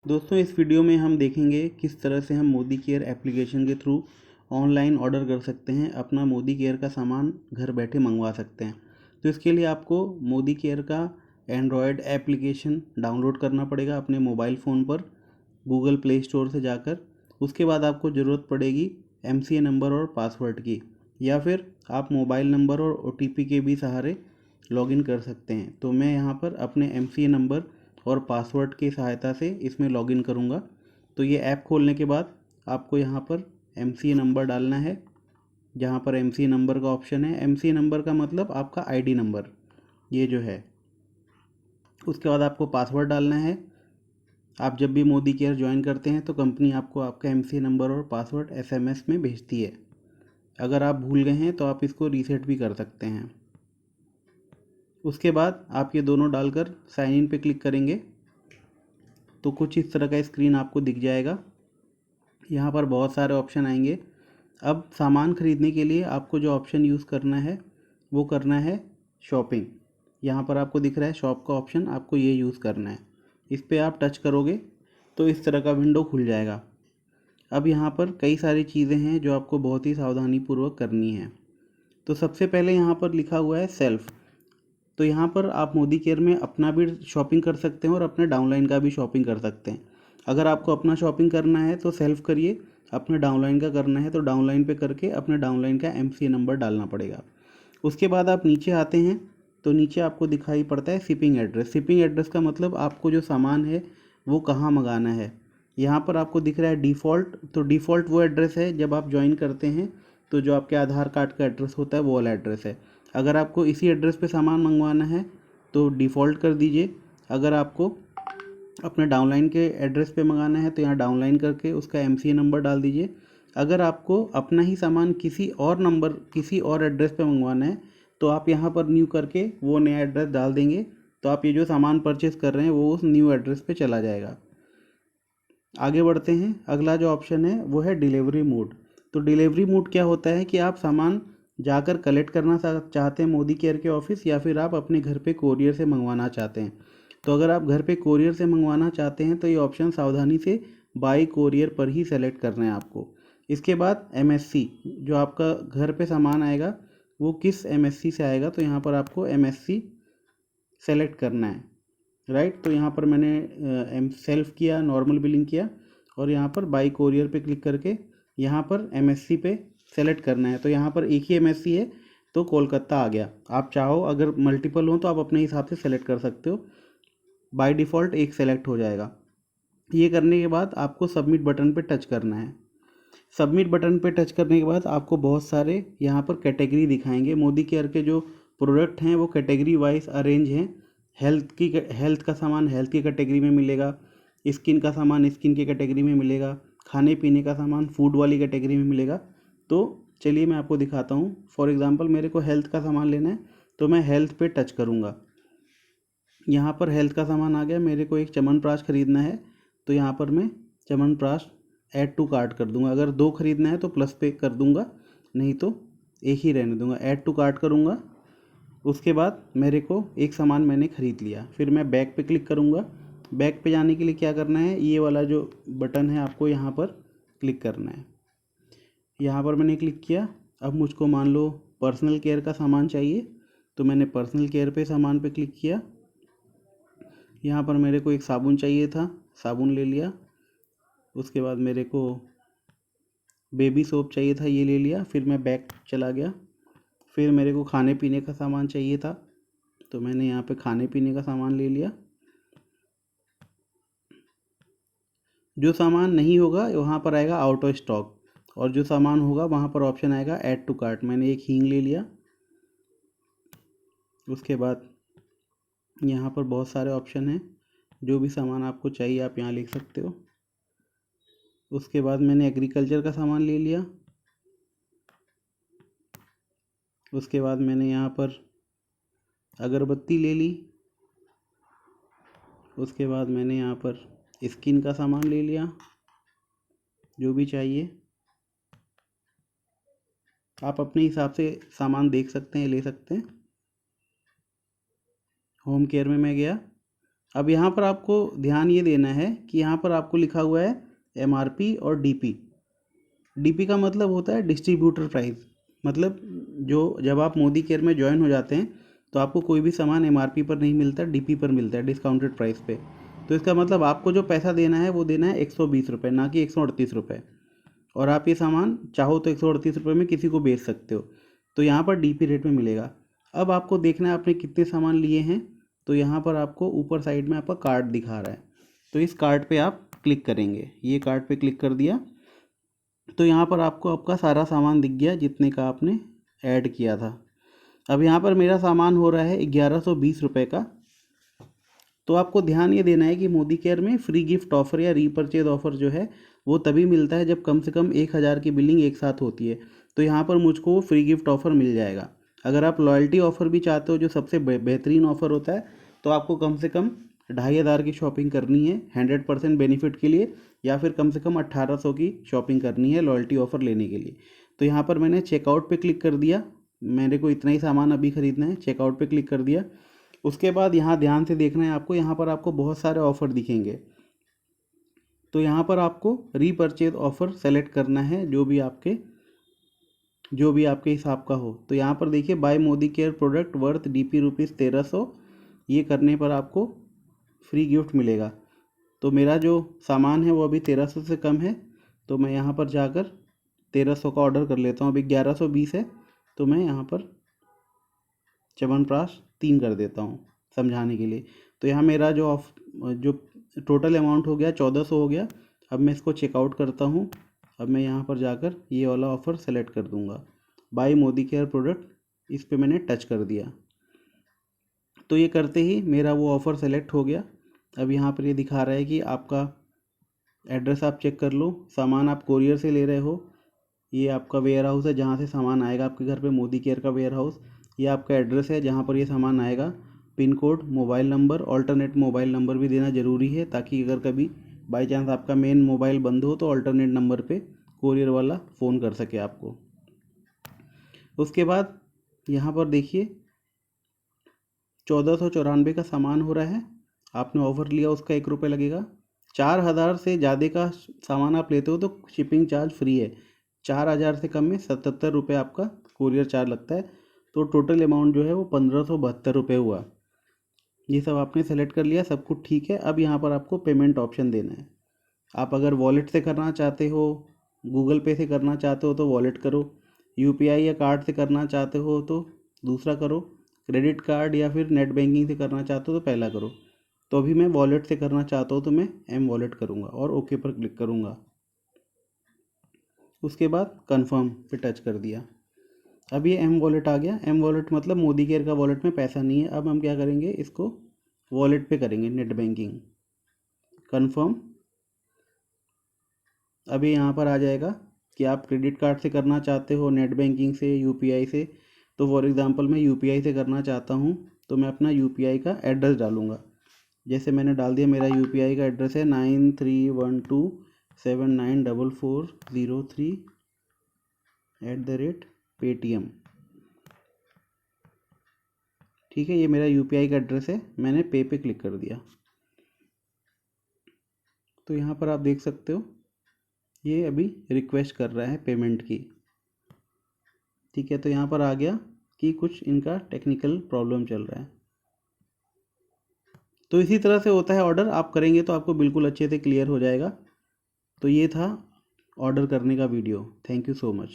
दोस्तों इस वीडियो में हम देखेंगे किस तरह से हम मोदी केयर एप्लीकेशन के थ्रू ऑनलाइन ऑर्डर कर सकते हैं, अपना मोदी केयर का सामान घर बैठे मंगवा सकते हैं। तो इसके लिए आपको मोदी केयर का एंड्रॉयड एप्लीकेशन डाउनलोड करना पड़ेगा अपने मोबाइल फ़ोन पर गूगल प्ले स्टोर से जाकर। उसके बाद आपको ज़रूरत पड़ेगी MCA नंबर और पासवर्ड की, या फिर आप मोबाइल नंबर और OTP के भी सहारे लॉगिन कर सकते हैं। तो मैं यहाँ पर अपने MCA नंबर और पासवर्ड की सहायता से इसमें लॉगिन करूँगा। तो ये ऐप खोलने के बाद आपको यहाँ पर MCA नंबर डालना है। जहाँ पर MCA नंबर का ऑप्शन है, MCA नंबर का मतलब आपका ID नंबर ये जो है। उसके बाद आपको पासवर्ड डालना है। आप जब भी मोदी केयर ज्वाइन करते हैं तो कंपनी आपको आपका MCA नंबर और पासवर्ड SMS में भेजती है। अगर आप भूल गए हैं तो आप इसको रीसेट भी कर सकते हैं। उसके बाद आप ये दोनों डालकर साइन इन पे क्लिक करेंगे तो कुछ इस तरह का स्क्रीन आपको दिख जाएगा। यहाँ पर बहुत सारे ऑप्शन आएंगे। अब सामान खरीदने के लिए आपको जो ऑप्शन यूज़ करना है वो करना है शॉपिंग। यहाँ पर आपको दिख रहा है शॉप का ऑप्शन, आपको ये यूज़ करना है। इस पर आप टच करोगे तो इस तरह का विंडो खुल जाएगा। अब यहाँ पर कई सारी चीज़ें हैं जो आपको बहुत ही सावधानीपूर्वक करनी है। तो सबसे पहले यहाँ पर लिखा हुआ है सेल्फ़। तो यहाँ पर आप मोदी केयर में अपना भी शॉपिंग कर सकते हैं और अपने डाउनलाइन का भी शॉपिंग कर सकते हैं। अगर आपको अपना शॉपिंग करना है तो सेल्फ करिए, अपने डाउनलाइन का करना है तो डाउनलाइन पे करके अपने डाउनलाइन का MCA नंबर डालना पड़ेगा। उसके बाद आप नीचे आते हैं तो नीचे आपको दिखाई पड़ता है शिपिंग एड्रेस। शिपिंग एड्रेस का मतलब आपको जो सामान है वो कहाँ मंगाना है। यहाँ पर आपको दिख रहा है डिफ़ॉल्ट। तो डिफ़ॉल्ट वो एड्रेस है जब आप ज्वाइन करते हैं तो जो आपके आधार कार्ड का एड्रेस होता है वो वाला एड्रेस है। अगर आपको इसी एड्रेस पे सामान मंगवाना है तो डिफ़ॉल्ट कर दीजिए। अगर आपको अपने डाउनलाइन के एड्रेस पे मंगाना है तो यहाँ डाउनलाइन करके उसका MCA नंबर डाल दीजिए। अगर आपको अपना ही सामान किसी और नंबर किसी और एड्रेस पे मंगवाना है तो आप यहाँ पर न्यू करके वो नया एड्रेस डाल देंगे तो आप ये जो सामान परचेज़ कर रहे हैं वो उस न्यू एड्रेस पे चला जाएगा। आगे बढ़ते हैं। अगला जो ऑप्शन है वो है डिलीवरी मोड। तो डिलीवरी मोड क्या होता है कि आप सामान जाकर कलेक्ट करना चाहते हैं मोदी केयर के ऑफिस, या फिर आप अपने घर पे कोरियर से मंगवाना चाहते हैं। तो अगर आप घर पे कोरियर से मंगवाना चाहते हैं तो ये ऑप्शन सावधानी से बाई कोरियर पर ही सेलेक्ट करना है आपको। इसके बाद MSC, जो आपका घर पे सामान आएगा वो किस MSC से आएगा, तो यहाँ पर आपको MSC सेलेक्ट करना है। राइट, तो यहाँ पर मैंने सेल्फ किया, नॉर्मल बिलिंग किया और यहाँ पर बाई कोरियर पे क्लिक करके यहाँ पर MSC पे सेलेक्ट करना है। तो यहाँ पर एक ही MSC है तो कोलकाता आ गया। आप चाहो अगर मल्टीपल हो तो आप अपने हिसाब से सेलेक्ट कर सकते हो। बाय डिफ़ॉल्ट एक सेलेक्ट हो जाएगा। ये करने के बाद आपको सबमिट बटन पे टच करना है। सबमिट बटन पे टच करने के बाद आपको बहुत सारे यहाँ पर कैटेगरी दिखाएंगे। मोदी केयर के जो प्रोडक्ट हैं वो कैटेगरी वाइज अरेंज हैं। हेल्थ का सामान हेल्थ की कैटेगरी में मिलेगा, स्किन का सामान स्किन की कैटेगरी में मिलेगा, खाने पीने का सामान फूड वाली कैटेगरी में मिलेगा। तो चलिए मैं आपको दिखाता हूँ। फॉर एग्ज़ाम्पल मेरे को हेल्थ का सामान लेना है तो मैं हेल्थ पे टच करूँगा। यहाँ पर हेल्थ का सामान आ गया। मेरे को एक च्यवनप्राश खरीदना है तो यहाँ पर मैं च्यवनप्राश ऐड टू कार्ट कर दूंगा। अगर 2 खरीदना है तो प्लस पे कर दूंगा, नहीं तो एक ही रहने दूंगा। ऐड टू कार्ट करूंगा। उसके बाद मेरे को एक सामान मैंने ख़रीद लिया, फिर मैं बैक पे क्लिक करूंगा। बैक पे जाने के लिए क्या करना है, ये वाला जो बटन है आपको यहाँ पर क्लिक करना है। यहाँ पर मैंने क्लिक किया। अब मुझको मान लो पर्सनल केयर का सामान चाहिए तो मैंने पर्सनल केयर पे सामान पे क्लिक किया। यहाँ पर मेरे को एक साबुन चाहिए था, साबुन ले लिया। उसके बाद मेरे को बेबी सोप चाहिए था, ये ले लिया। फिर मैं बैक चला गया। फिर मेरे को खाने पीने का सामान चाहिए था तो मैंने यहाँ पे खाने पीने का सामान ले लिया। जो सामान नहीं होगा वहाँ पर आएगा आउट ऑफ स्टॉक, और जो सामान होगा वहाँ पर ऑप्शन आएगा ऐड टू कार्ट। मैंने एक हींग ले लिया। उसके बाद यहाँ पर बहुत सारे ऑप्शन हैं, जो भी सामान आपको चाहिए आप यहाँ लिख सकते हो। उसके बाद मैंने एग्रीकल्चर का सामान ले लिया। उसके बाद मैंने यहाँ पर अगरबत्ती ले ली। उसके बाद मैंने यहाँ पर स्किन का सामान ले लिया। जो भी चाहिए आप अपने हिसाब से सामान देख सकते हैं, ले सकते हैं। होम केयर में मैं गया। अब यहाँ पर आपको ध्यान ये देना है कि यहाँ पर आपको लिखा हुआ है MRP और DP। DP का मतलब होता है डिस्ट्रीब्यूटर प्राइस, मतलब जो जब आप मोदी केयर में ज्वाइन हो जाते हैं तो आपको कोई भी सामान MRP पर नहीं मिलता, DP पर मिलता है, डिस्काउंटेड प्राइस पे। तो इसका मतलब आपको जो पैसा देना है वो देना है 120 रुपये, ना कि 138 रुपये। और आप ये सामान चाहो तो 138 रुपये में किसी को बेच सकते हो। तो यहाँ पर DP रेट में मिलेगा। अब आपको देखना है आपने कितने सामान लिए हैं। तो यहाँ पर आपको ऊपर साइड में आपका कार्ड दिखा रहा है, तो इस कार्ड पे आप क्लिक करेंगे। ये कार्ड पे क्लिक कर दिया तो यहाँ पर आपको आपका सारा सामान दिख गया जितने का आपने ऐड किया था। अब यहाँ पर मेरा सामान हो रहा है 1120 रुपये का। तो आपको ध्यान ये देना है कि मोदी केयर में फ्री गिफ्ट ऑफर या रीपरचेज ऑफर जो है वो तभी मिलता है जब कम से कम 1000 की बिलिंग एक साथ होती है। तो यहाँ पर मुझको फ्री गिफ्ट ऑफर मिल जाएगा। अगर आप लॉयल्टी ऑफर भी चाहते हो जो सबसे बेहतरीन ऑफर होता है, तो आपको कम से कम 2500 की शॉपिंग करनी है 100% बेनिफिट के लिए, या फिर कम से कम 1800 की शॉपिंग करनी है लॉयल्टी ऑफर लेने के लिए। तो यहाँ पर मैंने चेकआउट पे क्लिक कर दिया, मेरे को इतना ही सामान अभी ख़रीदना है, चेकआउट पे क्लिक कर दिया। उसके बाद यहाँ ध्यान से देखना है आपको, यहाँ पर आपको बहुत सारे ऑफ़र दिखेंगे। तो यहाँ पर आपको रीपरचेज ऑफ़र सेलेक्ट करना है जो भी आपके हिसाब का हो। तो यहाँ पर देखिए buy Modicare product worth DP rupees 1300, ये करने पर आपको फ्री गिफ्ट मिलेगा। तो मेरा जो सामान है वो अभी 1300 से कम है, तो मैं यहाँ पर जाकर 1300 का ऑर्डर कर लेता हूँ। अभी 1120 है, तो मैं यहाँ पर च्यवनप्राश 3 कर देता हूँ समझाने के लिए। तो यहाँ मेरा जो टोटल अमाउंट हो गया 1400 हो गया। अब मैं इसको चेकआउट करता हूँ। अब मैं यहाँ पर जाकर ये वाला ऑफ़र सेलेक्ट कर दूँगा, बाय मोदी केयर प्रोडक्ट, इस पर मैंने टच कर दिया। तो ये करते ही मेरा वो ऑफ़र सेलेक्ट हो गया। अब यहाँ पर ये दिखा रहा है कि आपका एड्रेस आप चेक कर लो, सामान आप कोरियर से ले रहे हो, ये आपका वेयर हाउस है जहाँ से सामान आएगा आपके घर पे, मोदी केयर का वेयर हाउस। ये आपका एड्रेस है जहाँ पर ये सामान आएगा, pin code, mobile number, alternate mobile number भी देना ज़रूरी है, ताकि अगर कभी बाई चांस आपका मेन मोबाइल बंद हो तो ऑल्टरनेट नंबर पे कोरियर वाला फ़ोन कर सके आपको। उसके बाद यहाँ पर देखिए 1494 का सामान हो रहा है, आपने ऑफ़र लिया उसका 1 रुपये लगेगा। 4000 से ज़्यादा का सामान आप लेते हो तो शिपिंग चार्ज फ्री है। 4000 से कम में 77 रुपये आपका कोरियर चार्ज लगता है। तो टोटल अमाउंट जो है वो 1572 रुपये हुआ। ये सब आपने सेलेक्ट कर लिया, सब कुछ ठीक है। अब यहाँ पर आपको पेमेंट ऑप्शन देना है। आप अगर वॉलेट से करना चाहते हो, गूगल पे से करना चाहते हो तो वॉलेट करो, UPI या कार्ड से करना चाहते हो तो दूसरा करो, क्रेडिट कार्ड या फिर नेट बैंकिंग से करना चाहते हो तो पहला करो। तो अभी मैं वॉलेट से करना चाहता हूँ तो मैं M वॉलेट करूँगा और ओके पर क्लिक करूँगा। उसके बाद कन्फर्म पे टच कर दिया। अब ये M वॉलेट आ गया। M वॉलेट मतलब मोदी केयर का वॉलेट में पैसा नहीं है। अब हम क्या करेंगे, इसको वॉलेट पे करेंगे, नेट बैंकिंग, कन्फर्म। अभी यहाँ पर आ जाएगा कि आप क्रेडिट कार्ड से करना चाहते हो, नेट बैंकिंग से, UPI से। तो फॉर एग्ज़ाम्पल मैं UPI से करना चाहता हूँ, तो मैं अपना UPI का एड्रेस डालूँगा। जैसे मैंने डाल दिया, मेरा UPI का एड्रेस है 9312794403 ठीक है, ये मेरा UPI का एड्रेस है। मैंने पे पे क्लिक कर दिया। तो यहाँ पर आप देख सकते हो ये अभी रिक्वेस्ट कर रहा है पेमेंट की। ठीक है, तो यहाँ पर आ गया कि कुछ इनका टेक्निकल प्रॉब्लम चल रहा है। तो इसी तरह से होता है ऑर्डर, आप करेंगे तो आपको बिल्कुल अच्छे से क्लियर हो जाएगा। तो ये था ऑर्डर करने का video. Thank you so much.